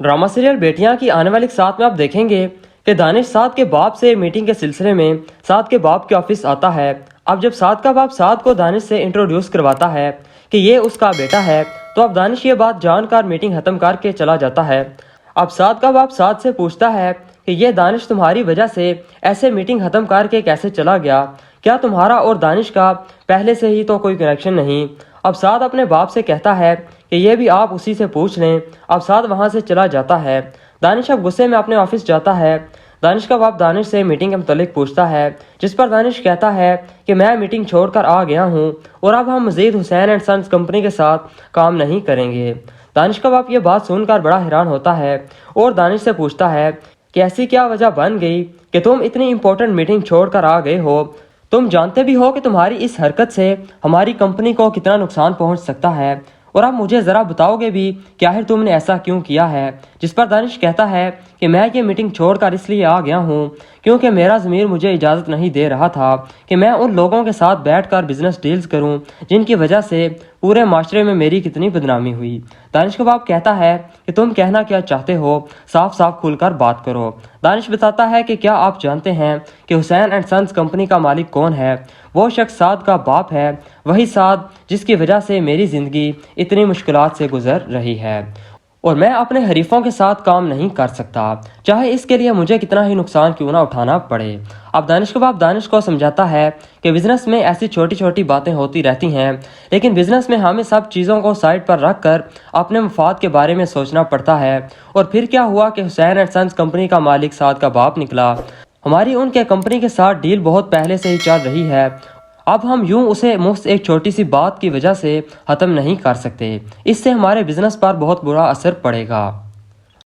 Drama serial बेटियां की आने वाली साथ में आप देखेंगे कि दानिश साद के बाप से मीटिंग के सिलसिले में साद के बाप के ऑफिस आता है। अब जब साद का बाप साद को दानिश से इंट्रोड्यूस करवाता है कि ये उसका बेटा है, तो अब दानिश ये बात जानकर मीटिंग खत्म करके चला जाता है। अब साद का बाप साद से पूछता है कि ये दानिश तुम्हारी वजह से ऐसे मीटिंग खत्म करके कैसे चला गया? क्या तुम्हारा और दानिश का पहले से ही तो कोई कनेक्शन नहीं? अब साद अपने बाप से कहता है कि ये भी आप उसी से पूछ लें। अब साद वहाँ से चला जाता है। दानिश अब गुस्से में अपने ऑफिस जाता है। दानिश का बाप दानिश से मीटिंग के मुतालिक पूछता है, जिस पर दानिश कहता है कि मैं मीटिंग छोड़कर आ गया हूँ और अब हम मजीद हुसैन एंड सन्स कंपनी के साथ काम नहीं करेंगे। दानिश का बाप ये बात सुनकर बड़ा हैरान होता है और दानिश से पूछता है कि ऐसी क्या वजह बन गई कि तुम इतनी इंपॉर्टेंट मीटिंग छोड़कर आ गए हो? तुम जानते भी हो कि तुम्हारी इस हरकत से हमारी कंपनी को कितना नुकसान पहुंच सकता है, और अब मुझे ज़रा बताओगे भी कि आखिर तुमने ऐसा क्यों किया है? जिस पर दानिश कहता है कि मैं ये मीटिंग छोड़कर इसलिए आ गया हूँ क्योंकि मेरा ज़मीर मुझे इजाज़त नहीं दे रहा था कि मैं उन लोगों के साथ बैठकर बिजनेस डील्स करूँ जिनकी वजह से पूरे माशरे में मेरी कितनी बदनामी हुई। दानिश का बाप कहता है कि तुम कहना क्या चाहते हो, साफ साफ खुलकर बात करो। दानिश बताता है कि क्या आप जानते हैं कि हुसैन एंड सन्स कंपनी का मालिक कौन है? वो शख्स साद का बाप है, वही साद जिसकी वजह से मेरी ज़िंदगी इतनी मुश्किलात से गुजर रही है और मैं अपने हरीफों के साथ काम नहीं कर सकता, चाहे इसके लिए मुझे कितना ही नुकसान क्यों ना उठाना पड़े। अब दानिश का बाप दानिश को समझाता है कि बिज़नेस में ऐसी छोटी छोटी बातें होती रहती हैं, लेकिन बिज़नेस में हमें सब चीज़ों को साइड पर रख कर अपने मफाद के बारे में सोचना पड़ता है। और फिर क्या हुआ कि हुसैन एंड सन्स कंपनी का मालिक साद का बाप निकला। हमारी उनके कंपनी के साथ डील बहुत पहले से ही चल रही है, अब हम यूं उसे मुफ्त एक छोटी सी बात की वजह से ख़त्म नहीं कर सकते। इससे हमारे बिजनेस पर बहुत बुरा असर पड़ेगा।